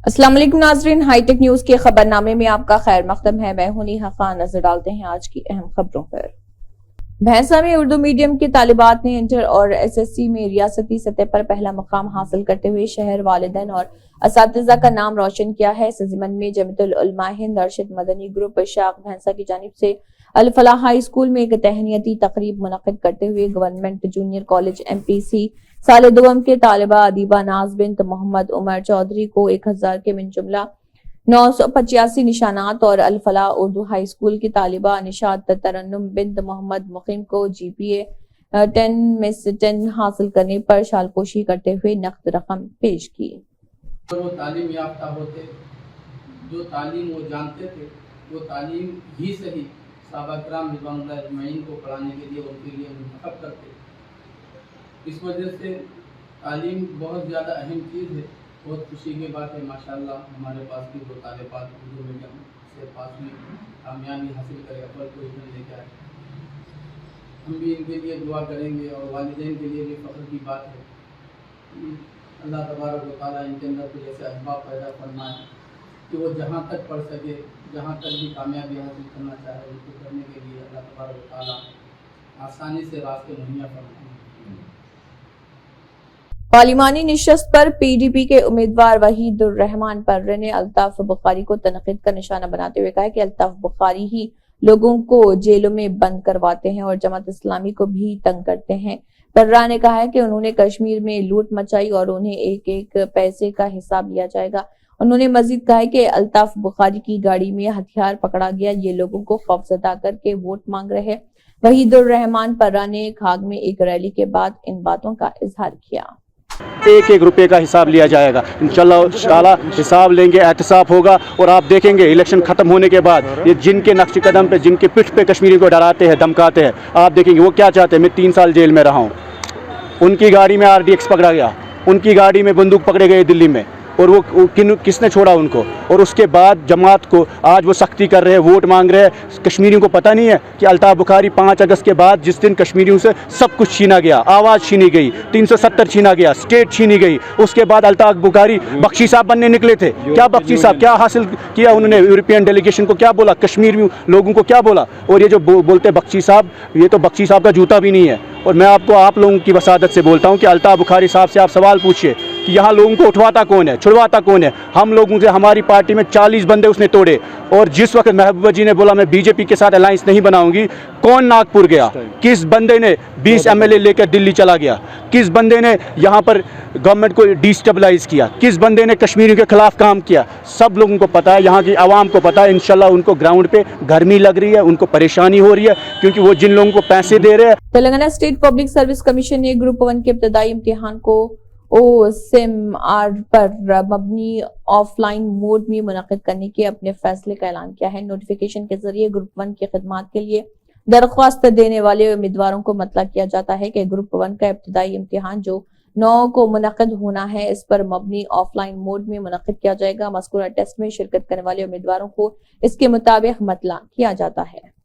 अस्सलाम वालेकुम नाज़रीन, हाईटेक न्यूज के खबरनामे में आपका खैर मकदम है। मैं हूं नेहा खान। नजर डालते हैं आज की अहम खबरों पर। भैंसा में उर्दू मीडियम के तालिबात ने इंटर और एसएससी में रियासती सतह पर पहला मुकाम हासिल करते हुए शहर, वालिदैन और असातिज़ा का नाम रोशन किया है। इस ज़िमन में जमीयतुल उलमा हिंद अरशद मदनी ग्रुप शाख भैंसा की जानिब से अल फलाह हाई स्कूल में एक तहनीती तकरीब मुनक्किद करते हुए गवर्नमेंट जूनियर कॉलेज MPC साल दोम के तालिबा अदीबा नाज बिन्त मोहम्मद उमर चौधरी को 1000 के मिन जुमला 985 निशानात और अल फलाह उर्दू हाई स्कूल की तालिबा निशात तरन्नुम बिन्त मोहम्मद मुकीम को GPA 10 में से 10 हासिल करने पर शालपोशी करते हुए नकद रकम पेश की। वो तालीम याफ्ता होते, जो तालीम वो जानते थे, वो तालीम ही सही साहबा किराम रिज़वानुल्लाह अजमईन को पढ़ाने के लिए उनके लिए मुंतखब करते। इस वजह से तालीम बहुत ज़्यादा अहम चीज़ है। बहुत खुशी की बात है माशाअल्लाह, हमारे पास भी 2 तालिबात उर्दू मीडियम से पास में कामयाबी हासिल करे, अव्वल पोजीशन लेके आए। हम भी इनके लिए दुआ करेंगे और वालिदैन के लिए भी फ़ख्र की बात है। अल्लाह तबारक व तआला इनके अंदर कुछ ऐसे अहबाब पैदा फरमाए कि वो जहाँ तक पढ़ सके, जहाँ तक भी कामयाबी हासिल करना चाहे, उसको करने के लिए अल्लाह तबारक व तआला आसानी से रास्ते मुहैया फरमाए। पार्लिमानी निशस्त पर PDP के उम्मीदवार वहीदुर रहमान पर्रे ने अल्ताफ बुखारी को तनकीद का निशाना बनाते हुए कहा कि अल्ताफ बुखारी ही लोगों को जेलों में बंद करवाते हैं और जमात इस्लामी को भी तंग करते हैं। पर्रा ने कहा है कि उन्होंने कश्मीर में लूट मचाई और उन्हें एक एक पैसे का हिसाब लिया जाएगा। उन्होंने मजीद कहा है कि अल्ताफ बुखारी की गाड़ी में हथियार पकड़ा गया, ये लोगों को खौफजदा करके वोट मांग रहे हैं। वहीदुर रहमान पर्रा ने खाग में एक रैली के बाद इन बातों का इजहार किया। एक एक रुपए का हिसाब लिया जाएगा इंशाल्लाह, हिसाब लेंगे, एहतसाब होगा और आप देखेंगे इलेक्शन खत्म होने के बाद ये जिनके नक्श कदम पे, जिनके पिठ पे कश्मीरी को डराते हैं, धमकाते हैं, आप देखेंगे वो क्या चाहते हैं। मैं 3 साल जेल में रहा हूँ, उनकी गाड़ी में RDX पकड़ा गया, उनकी गाड़ी में बंदूक पकड़े गए दिल्ली में, और वो किसने छोड़ा उनको। और उसके बाद जमात को आज वो सख्ती कर रहे हैं, वोट मांग रहे हैं। कश्मीरियों को पता नहीं है कि अल्ताफ बुखारी 5 अगस्त के बाद जिस दिन कश्मीरियों से सब कुछ छीना गया, आवाज़ छीनी गई, 370 छीना गया, स्टेट छीनी गई, उसके बाद अल्ताफ बुखारी बख्शी साहब बनने निकले थे। क्या बख्शी साहब क्या हासिल किया उन्होंने? यूरोपियन डेलीगेशन को क्या बोला, कश्मीरी लोगों को क्या बोला? और ये जो बोलते बख्शी साहब, ये तो बख्शी साहब का जूता भी नहीं है। और मैं आपको, आप लोगों की वसादत से बोलता हूँ कि अल्ताफ बुखारी साहब से आप सवाल पूछिए कि यहाँ लोगों को उठवाता कौन है, छुड़वाता कौन है। हम लोगों से, हमारी पार्टी में 40 बंदे उसने तोड़े, और जिस वक्त महबूबा जी ने बोला मैं BJP के साथ अलायंस नहीं बनाऊंगी, कौन नागपुर गया? किस बंदे ने 20 MLA लेकर दिल्ली चला गया? किस बंदे ने यहाँ पर गवर्नमेंट को डिस्टेबलाइज किया? किस बंदे ने कश्मीरियों के खिलाफ काम किया? सब लोगों को पता है, यहाँ की आवाम को पता है। इंशाल्लाह उनको ग्राउंड पे गर्मी लग रही है, उनको परेशानी हो रही है, क्योंकि वो जिन लोगों को पैसे दे रहे हैं। Telangana state public service commission ने ग्रुप 1 के इब्तदाई इम्तिहान को OSMR पर मबनी ऑफलाइन मोड में मुनक्किद करने के अपने फैसले का ऐलान किया है। नोटिफिकेशन के जरिए ग्रुप 1 की खिदमात के लिए दरख्वास्त देने वाले उम्मीदवारों को मतला किया जाता है कि ग्रुप 1 का इब्तदाई इम्तिहान जो 9 को मुनक्किद होना है, इस पर मबनी ऑफलाइन मोड में मुनक्किद किया जाएगा। मज़कूरा टेस्ट में शिरकत करने वाले उम्मीदवारों को इसके मुताबिक मतला किया जाता है।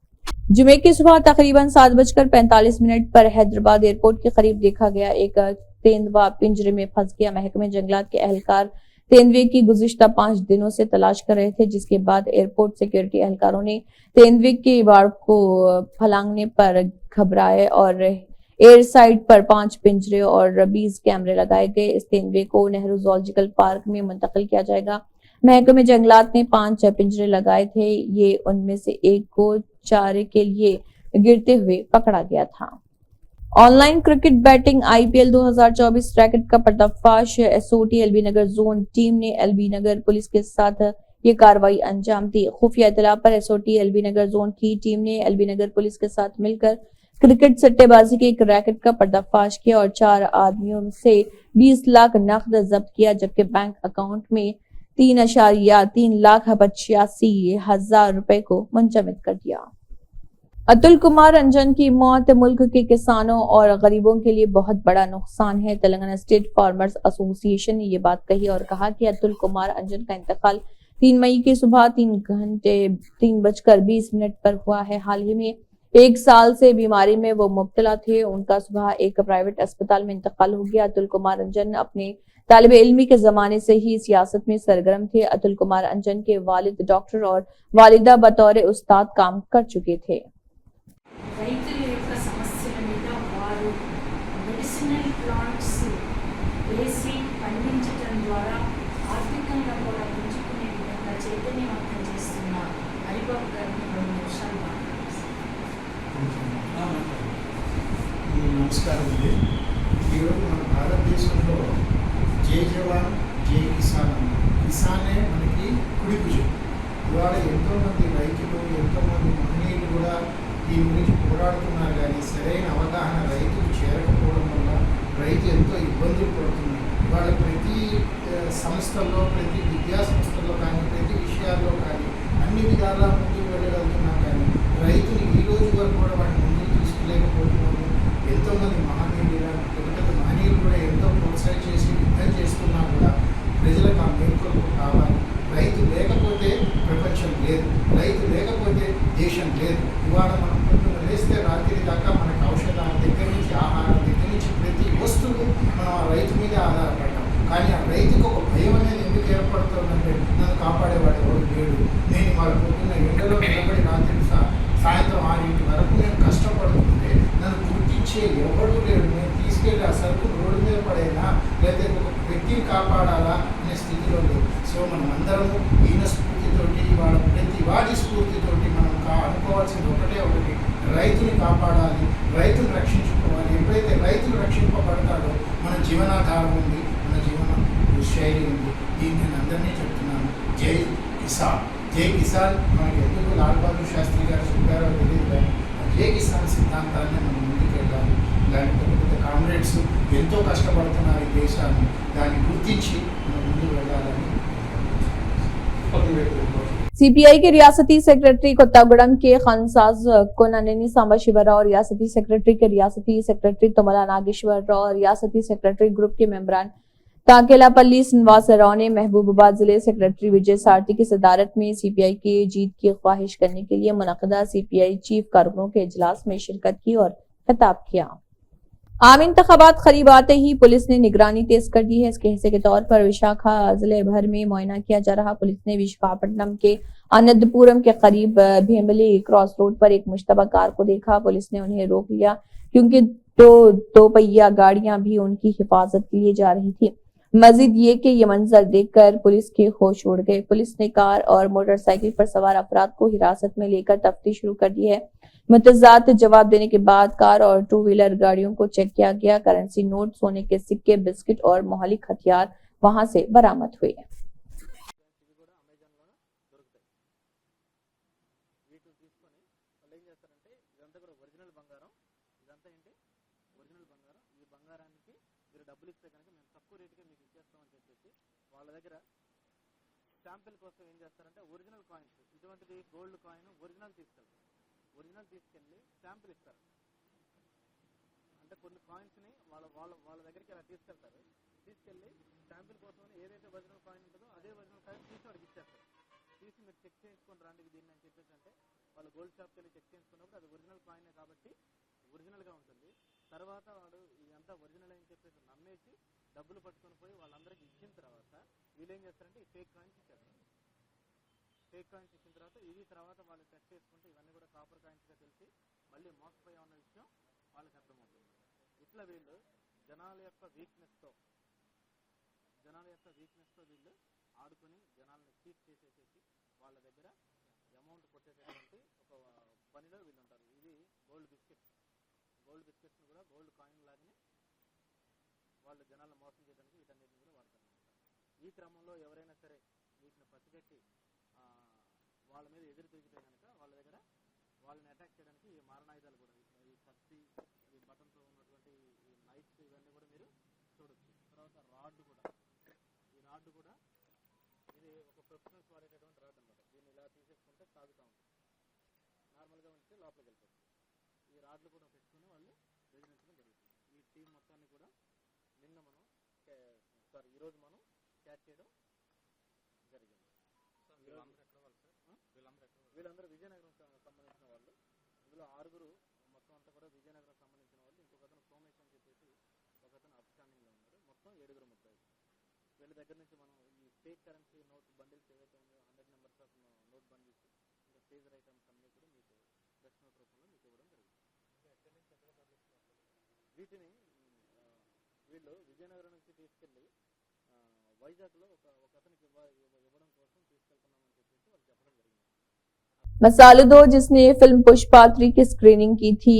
जुमे की सुबह तकरीबन 7:45 पर हैदराबाद एयरपोर्ट के करीब देखा गया एक तेंदुआ पिंजरे में फंस गया। महकमे जंगलात के एहलकार तेंदुए की गुज़िश्ता 5 दिनों से तलाश कर रहे थे, जिसके बाद एयरपोर्ट सिक्योरिटी एहलकारों ने तेंदुए के बाड़ को फलांगने पर घबराए और एयर साइड पर 5 पिंजरे और 20 कैमरे लगाए गए। इस तेंदुए को नेहरू ज़ूलॉजिकल पार्क में मुंतकिल किया जाएगा। महकमे जंगलात ने 5 पिंजरे लगाए थे, ये उनमें से एक को चारे के लिए गिरते हुए पकड़ा गया था। Online cricket batting IPL 2024 racket का पर्दाफाश। SOT LB नगर जोन टीम ने LB नगर पुलिस के साथ ये कार्रवाई अंजाम दी। खुफिया इत्तला पर SOT LB नगर जोन की टीम ने LB नगर पुलिस के साथ मिलकर क्रिकेट सट्टेबाजी के एक रैकेट का पर्दाफाश किया और 4 आदमियों से 20 लाख नकद जब्त किया, जबकि बैंक अकाउंट में 3.3 लाख 85,000 रुपए को मुंजमद कर दिया। अतुल कुमार अंजन की मौत मुल्क के किसानों और गरीबों के लिए बहुत बड़ा नुकसान है। तेलंगाना स्टेट फार्मर्स एसोसिएशन ने ये बात कही और कहा कि अतुल कुमार अंजन का इंतकाल 3 मई की सुबह 3:20 पर हुआ है। हाल ही में 1 साल से बीमारी में वो मुब्तला थे। उनका सुबह एक प्राइवेट अस्पताल में इंतकाल हो गया। अतुल कुमार अंजन अपने तालिब इल्मी के जमाने से ही सियासत में सरगर्म थे। अतुल कुमार अंजन के वालिद डॉक्टर और वालिदा बतौर उस्ताद काम कर चुके थे। రైతుల యొక్క సమస్యల మీద వారు మెడిసినల్ ప్లాంట్స్ వేసి పండించడం ద్వారా ఆర్థికంగా కూడా పుంజుకునే విధంగా చైతన్యవంతం చేస్తున్న హరిబాబు గారిని 2 నిమిషాలు నమస్కారం అండి. ఈరోజు మన భారతదేశంలో జై జవాన్ జై కిసాన్ కిసానే మనకి కుడి భుజం. ఇవాళ ఎంతోమంది రైతులు ఎంతోమంది మహనీయులు కూడా దీని గురించి పోరాడుతున్నారు, కానీ సరైన అవగాహన రైతులు చేరకపోవడం వల్ల రైతు ఎంతో ఇబ్బందులు పడుతున్నారు. ఇవాళ ప్రతి సంస్థల్లో, ప్రతి విద్యా సంస్థల్లో కానీ, ప్రతి విషయాల్లో కానీ అన్ని విధాలా ముందుకు వెళ్ళగలుగుతున్నాం, కానీ రైతులు ఈ రోజు వరకు కూడా వాటిని ముందుకు తీసుకులేకపోతున్నారు. ఎంతోమంది మహనీయులు, పెద్ద పెద్ద మహనీయులు కూడా ఎంతో ప్రోత్సాహం చేసి యుద్ధం చేస్తున్నా కూడా ప్రజలకు ఆ మేల్కొల్పు కావాలి. రైతు లేకపోతే ప్రపంచం లేదు, రైతు లేకపోతే దేశం లేదు. ఇవాళ మనం పొద్దున్న లేస్తే రాత్రి దాకా మనకు ఔషధాల దగ్గర నుంచి, ఆహారం దగ్గర నుంచి ప్రతి వస్తువు మనం ఆ రైతు మీద ఆధారపడ్డాం. కానీ ఆ రైతుకు ఒక భయం అనేది ఎందుకు ఏర్పడుతుందంటే, నన్ను కాపాడేవాడు ఎవరు లేడు, నేను వాళ్ళ పొద్దున్న ఎండలో నిలబడి రాత్రి సాయంత్రం 6 వరకు నేను కష్టపడుతుంటే నన్ను గుర్తించే ఎవడు లేడు, నేను తీసుకెళ్ళి ఆ సరుకు రోడ్డు మీద పడైనా లేదా ఒక వ్యక్తిని కాపాడాలా అనే స్థితిలో లేదు. సో మనం అందరము ఈయన స్ఫూర్తితోటి, వాళ్ళ ప్రతి వాడి స్ఫూర్తితోటి మనం అనుకోవాల్సింది ఒకటి, రైతుని కాపాడాలి, రైతుని రక్షించుకోవాలి. ఎప్పుడైతే రైతులు రక్షింపబడతాడో మన జీవనాధారం ఉంది, మన జీవన శైలి ఉంది. దీన్ని నేను అందరినీ చెప్తున్నాను. జై కిసాన్, జై కిసాన్. మనకి ఎందుకు లాల్ బహదూర్ శాస్త్రి గారు చెప్పారో తెలియదు, కానీ జై కిసాన్ సిద్ధాంతాన్ని మనం ముందుకు వెళ్ళాలి. ఇలాంటి పెద్ద పెద్ద కామ్రేడ్స్ ఎంతో కష్టపడుతున్నారు ఈ దేశాన్ని, దాన్ని గుర్తించి మనం ముందుకు వెళ్ళాలని. सीपीआई के रियासती सेक्रेटरी कोत्तागुड़म के खानसाज कोनानेनी सांबा शिवराव, रियासती सेक्रेटरी के रियासती सेक्रेटरी तोमला नागेश्वर राव, रियासती सेक्रेटरी ग्रुप के मेंबरान काकेलापल्ली श्रीनिवास राव ने महबूबाबाद जिले सेक्रेटरी विजय सारथी की सदारत में सीपीआई की जीत की ख्वाहिश करने के लिए मुनक़दा सीपीआई चीफ कारकुनों के इजलास में शिरकत की और खिताब किया। आम इंतखाबात करीब आते ही पुलिस ने निगरानी तेज कर दी है। इसके हिस्से के तौर पर विशाखा जिले भर में मुआयना किया जा रहा। पुलिस ने विशाखापट्टनम के अनंतपुरम के करीब भेमली क्रॉस रोड पर एक मुश्तबा कार को देखा। पुलिस ने उन्हें रोक लिया क्योंकि दो पहिया गाड़ियां भी उनकी हिफाजत के लिए जा रही थी। मजीद ये कि ये मंजर देखकर पुलिस के होश उड़ गए। पुलिस ने कार और मोटरसाइकिल पर सवार अफराद को हिरासत में लेकर तफ्तीश शुरू कर दी है। मुतज़ात जवाब देने के बाद कार और 2 व्हीलर गाड़ियों को चेक किया गया। करेंसी नोट, सोने के सिक्के, बिस्किट और मौलिक हथियार वहां से बरामद हुए। శాంపిల్ కోసం ఏం చేస్తారంటే ఒరిజినల్ కాయిన్స్, ఇటువంటిది గోల్డ్ కాయిన్ ఒరిజినల్ తీసుకెళ్ళి శాంపిల్ ఇస్తారు. అంటే కొన్ని కాయిన్స్ని వాళ్ళ దగ్గరికి అలా తీసుకెళ్తారు. తీసుకెళ్ళి శాంపిల్ కోసం ఏదైతే ఒరిజినల్ కాయిన్ ఉంటుందో అదే ఒరిజినల్ కాయిన్ తీసి వాడికి ఇచ్చేస్తారు. తీసి మీరు చెక్ చేసుకొని రండి దీన్ని అని చెప్పేసి అంటే వాళ్ళు గోల్డ్ షాప్కి వెళ్ళి చెక్ చేసుకున్నప్పుడు అది ఒరిజినల్ కాయినే కాబట్టి ఒరిజినల్గా ఉంటుంది. తర్వాత వాడు ఇదంతా ఒరిజినల్ అని చెప్పేసి నమ్మేసి డబ్బులు పట్టుకొని పోయి వాళ్ళందరికీ ఇచ్చిన తర్వాత వీళ్ళు ఏం చేస్తారంటే ఈ ఫేక్ కాయిన్స్ ఇచ్చేస్తారు. ఫేక్ కాయిన్స్ ఇచ్చిన తర్వాత ఇది తర్వాత వాళ్ళు టెస్ట్ చేసుకుంటే ఇవన్నీ కూడా కాపర్ కాయిన్స్గా తెలిసి మళ్ళీ మోసపోయామన్న విషయం వాళ్ళకి అర్థమవుతుంది. ఇట్లా వీళ్ళు జనాల యొక్క వీక్నెస్తో వీళ్ళు ఆడుకొని జనాలను చీట్ చేసేసేసి వాళ్ళ దగ్గర అమౌంట్ కొట్టేటటువంటి ఒక పనిలో వీళ్ళు ఉంటారు. ఇది గోల్డ్ బిస్కెట్స్ని కూడా గోల్డ్ కాయిన్ లాగానే వాళ్ళు జనాలను మోసం చేయడానికి వీటన్నిటిని కూడా వాడతారు. ఈ క్రమంలో ఎవరైనా సరే వీటిని పసిగట్టి వాళ్ళ మీద ఎదురు తిరిగితే కనుక వాళ్ళ దగ్గర వాళ్ళని అటాక్ చేయడానికి ఈ మారణాయుధాలు కూడా ఈ కత్తి, ఈ బటన్తో ఉన్నటువంటి ఈ నైఫ్స్ ఇవన్నీ కూడా మీరు చూడొచ్చు. తర్వాత రాడ్ కూడా ఇది ఒక ప్రొఫెషనల్స్ వాడేటటువంటి రాడ్ అనమాట. దీన్ని ఇలా తీసేసుకుంటే సాగుతూ ఉంటుంది. నార్మల్గా ఉంటే లోపలికి వెళ్ళిపోతుంది. ఈ రాడ్లు కూడా పెట్టుకుని వాళ్ళు బెదిరించడం జరుగుతుంది. ఈ టీం మొత్తాన్ని కూడా ఈరోజు మనం క్యాచ్ చేయడం జరిగింది. వీళ్ళందరూ విజయనగరం సంబంధించిన వాళ్ళు. ఇందులో 6 మొత్తం అంతా కూడా విజయనగరం సంబంధించిన వాళ్ళు. ఇంకొక అతను సోమేష్ అని చెప్పేసి ఒక అతను అప్స్టాండింగ్లో ఉన్నాడు. మొత్తం 7 ముద్దాయిలు. వీళ్ళ దగ్గర నుంచి మనం ఈ ఫేక్ కరెన్సీ నోట్ బండిల్స్ ఏవైతే ఉన్నాయో 100 నెంబర్స్ ఆఫ్ నోట్ బండిల్స్, ఇంకా సీజర్ ఐటమ్స్ అన్నీ కూడా మీకు ప్రెస్ నోట్ రూపంలో మీకు ఇవ్వడం జరుగుతుంది. వీటిని వీళ్ళు విజయనగరం నుంచి తీసుకెళ్ళి వైజాగ్లో ఒక అతనికి ఇవ్వడం కోసం తీసుకెళ్తున్నామని చెప్పేసి వాళ్ళు చెప్పడం జరిగింది. मसालो दो जिसने फिल्म पुष्पा 3 की स्क्रीनिंग की थी,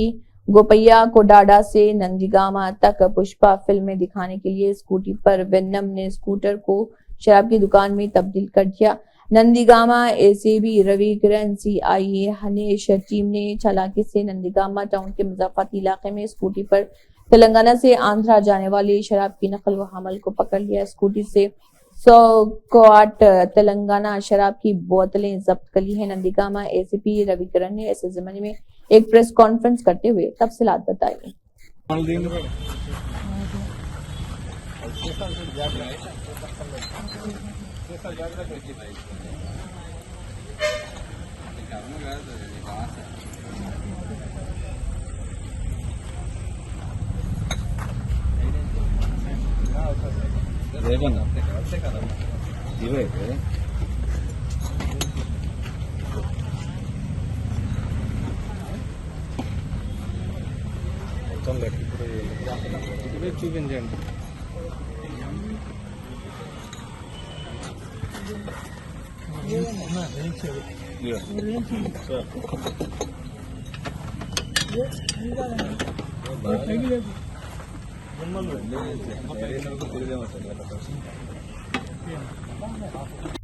गोपैया कोडाडा से नंदीगामा तक पुष्पा फिल्म में दिखाने के लिए स्कूटी पर वेन्नम ने स्कूटर को शराब की दुकान में तब्दील कर दिया। नंदीगामा एसीबी रवि किरण सीआईए हनीश टीम ने चालाकी से नंदीगामा टाउन के मुज़फ्फराबाद इलाके में स्कूटी पर तेलंगाना से आंध्रा जाने वाली शराब की नकल व हमल को पकड़ लिया। स्कूटी से 100 क्वाट तेलंगाना शराब की बोतलें जब्त कर ली है। नंदीगामा एसीपी रवि किरण ने इस ज़माने में एक प्रेस कॉन्फ्रेंस करते हुए तफसीलात बताई। చూపించండి.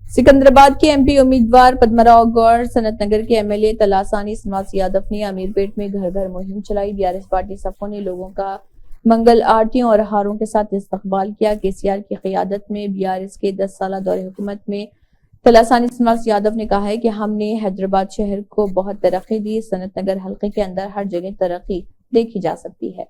सिकंदराबाद के एमपी उम्मीदवार पद्मराव गौड़, सनत नगर के एमएलए तलासानी श्रीनिवास यादव ने अमीरपेट में घर घर मुहिम चलाई। बीआरएस पार्टी सफों ने लोगों का मंगल आरतियों और हारों के साथ इस्तकबाल किया। केसीआर की क़यादत में बीआरएस के 10 साल दौरे हुकूमत में तलासानी श्रीनिवास यादव ने कहा है कि हमने हैदराबाद शहर को बहुत तरक्की दी। सनत नगर हल्के के अंदर हर जगह तरक्की देखी जा सकती है।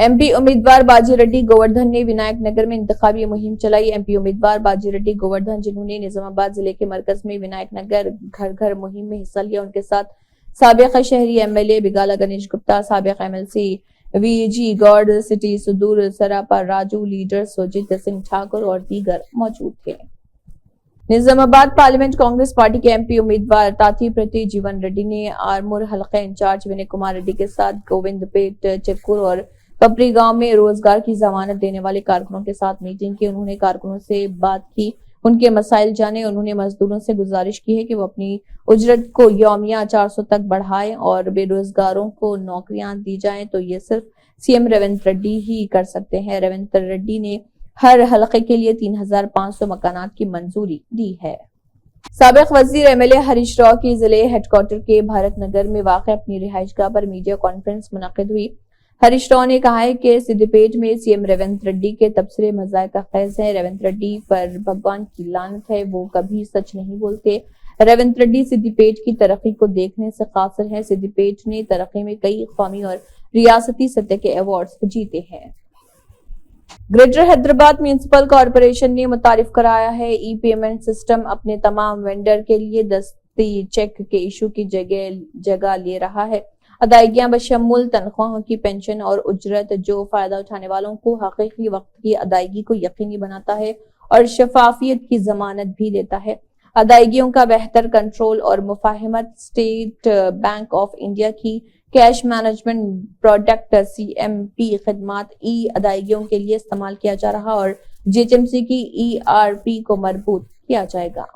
एमपी उम्मीदवार बाजी रेड्डी गोवर्धन ने विनायक नगर में इंतखाबी मुहिम चलाई। एमपी उम्मीदवार बाजी रेड्डी गोवर्धन, जिन्होंने निजामाबाद जिले के मरकज में विनायक नगर घर घर मुहिम में हिस्सा लिया, उनके साथ साबिक शहरी एमएलए बिगाला गणेश गुप्ता, साबिक एमएलसी वीजी गौड़, सिटी सुदूर सरापा राजू, लीडर सुजीत सिंह ठाकुर और दीगर मौजूद थे। निजामाबाद पार्लियामेंट कांग्रेस पार्टी के एमपी उम्मीदवार ताती प्रति जीवन रेड्डी ने आरमूर हल्का इंचार्ज विनय कुमार रेड्डी के साथ गोविंदपेट, चिक्कुर और पपरी गांव में रोजगार की जमानत देने वाले कारकुनों के साथ मीटिंग की। उन्होंने कारकुनों से बात की उनके मसाइल जाने। उन्होंने मजदूरों से गुजारिश की है कि वो अपनी उजरत को यौमिया 400 तक बढ़ाएं और बेरोजगारों को नौकरियां दी जाएं तो ये सिर्फ सीएम रेवंत रेड्डी ही कर सकते हैं। रेवंत रेड्डी ने हर हलके के लिए 3500 मकानात की मंजूरी दी है। साबिक वजीर एमएलए हरीश राव की जिले हेडक्वार्टर के भारत नगर में वाक़ अपनी रिहाइशगाह पर मीडिया कॉन्फ्रेंस मुनक़िद हुई। हरीश राव ने कहा है कि सिद्दीपेट में सीएम रेवंत रेड्डी के तबसरे मज़ाक़ खेज़ है। रेवंत रेड्डी पर भगवान की लानत है, वो कभी सच नहीं बोलते। रेवंत रेड्डी सिद्दीपेट की तरक्की को देखने से कासिर है। सिद्दीपेट ने तरक्की में कई कौमी और रियासती सतह के अवार्ड्स जीते हैं। ग्रेटर हैदराबाद म्यूनिसिपल कॉरपोरेशन ने मुतारिफ कराया है ई पेमेंट सिस्टम अपने तमाम वेंडर के लिए दस्ती चेक के इशू की जगह ले रहा है। अदायगियां बशमूल तनख्वाहों की, पेंशन और उजरत जो फायदा उठाने वालों को हकीकी वक्त की अदायगी को यकीनी बनाता है और शफाफियत की जमानत भी देता है। अदायगियों का बेहतर कंट्रोल और मुफाहमत स्टेट बैंक ऑफ इंडिया की कैश मैनेजमेंट प्रोडक्ट CMP खिदमात ई अदायगियों के लिए इस्तेमाल किया जा रहा और GHMC की ERP को मजबूत किया जाएगा।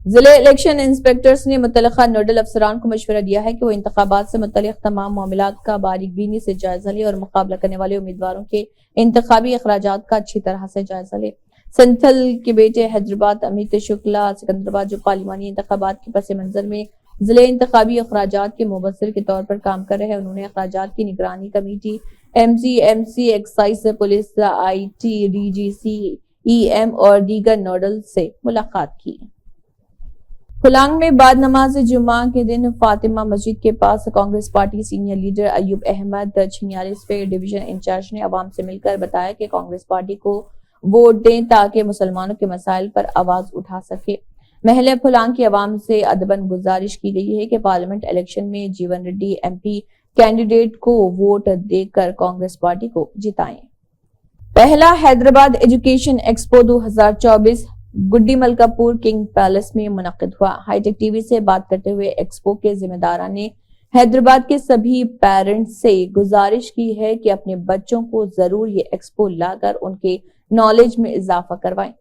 जिले इलेक्शन इंस्पेक्टर्स ने मुतल्लिका नोडल अफसरान को मशवरा दिया है कि वो इंतखाबात से मुतल्लिक तमाम मामलात का बारीकबीनी से जायजा ले और मुकाबला करने वाले उम्मीदवारों के इंतखाबी अखराजात का अच्छी तरह से जायजा ले। संथल के बेटे हैदराबाद अमित शुक्ला सिकंदराबाद जो पार्लिमानी इंतखाबात के पस मंजर में जिले इंतखाबी अखराजात के मुबस्सिर के तौर पर काम कर रहे हैं। उन्होंने अखराजात की निगरानी committee MCMC excise police IT DGC EM और दीगर नोडल से मुलाकात की। फुलांग में बाद नमाज जुमा के दिन फातिमा मस्जिद के पास Congress party senior leader Ayub Ahmed 46वें डिवीजन इंचार्ज ने अवाम से मिलकर बताया कि कांग्रेस पार्टी को वोट दें ताकि मुसलमानों के मसाइल पर आवाज उठा सके। महले फुलांग की अवाम से अदबन गुजारिश की गई है कि पार्लियामेंट इलेक्शन में जीवन रेड्डी MP कैंडिडेट को वोट देकर कांग्रेस पार्टी को जिताएं। पहला हैदराबाद एजुकेशन एक्सपो 2024 गुड्डी मलकापुर किंग पैलेस में मुनक्किद हुआ। हाईटेक टीवी से बात करते हुए एक्सपो के जिम्मेदारा ने हैदराबाद के सभी पेरेंट्स से गुजारिश की है कि अपने बच्चों को जरूर ये एक्सपो लाकर उनके नॉलेज में इजाफा करवाएं।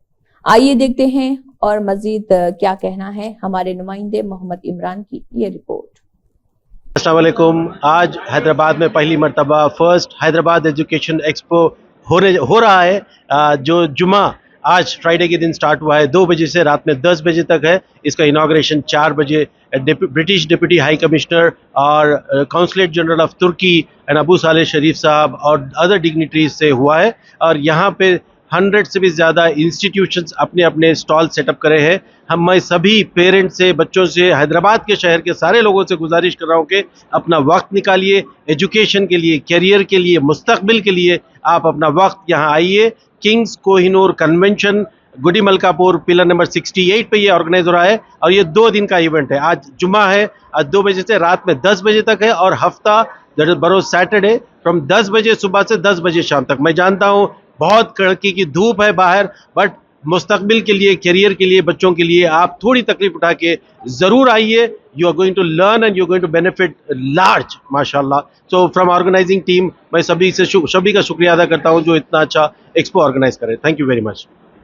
आइए देखते हैं और मजीद क्या कहना है हमारे नुमाइंदे मोहम्मद इमरान की ये रिपोर्ट। अस्सलाम वालेकुम। आज हैदराबाद में पहली मरतबा फर्स्ट हैदराबाद एजुकेशन एक्सपो हो रहा है जो जुमा आज फ्राइडे के दिन स्टार्ट हुआ है। 2 बजे से रात में 10 बजे तक है। इसका इनाग्रेशन 4 बजे ब्रिटिश डिप्टी हाई कमिश्नर और काउंसलेट जनरल ऑफ तुर्की एंड अबू सालेह शरीफ साहब और अदर डिग्निटरीज से हुआ है और यहाँ पे 100 से भी ज़्यादा इंस्टीट्यूशंस अपने अपने स्टॉल सेटअप करे हैं। मैं सभी पेरेंट्स से, बच्चों से, हैदराबाद के शहर के सारे लोगों से गुजारिश कर रहा हूँ कि अपना वक्त निकालिए एजुकेशन के लिए, करियर के लिए, मुस्तकबिल के लिए। आप अपना वक्त यहाँ आइए। किंग्स कोहिनूर कन्वेंशन गुडी मलकापुर पिलर नंबर 68 पे ये ऑर्गेनाइज हो रहा है और ये 2 दिन का इवेंट है। आज जुमा है, आज 2 बजे से रात में 10 बजे तक है और हफ्ता दैट इज बरोज सैटरडे फ्रॉम 10 बजे सुबह से 10 बजे शाम तक। मैं जानता हूँ बहुत कड़की की धूप है बाहर, बट मुस्तकबिल के लिए, करियर के लिए, बच्चों के लिए आप थोड़ी तकलीफ उठा के ज़रूर आइए। You are going to learn and you are going to benefit large माशाल्लाह। सो फ्रॉम ऑर्गेनाइजिंग टीम मैं सभी का शुक्रिया अदा करता हूँ जो इतना अच्छा एक्सपो ऑर्गेनाइज करे। Thank you very much.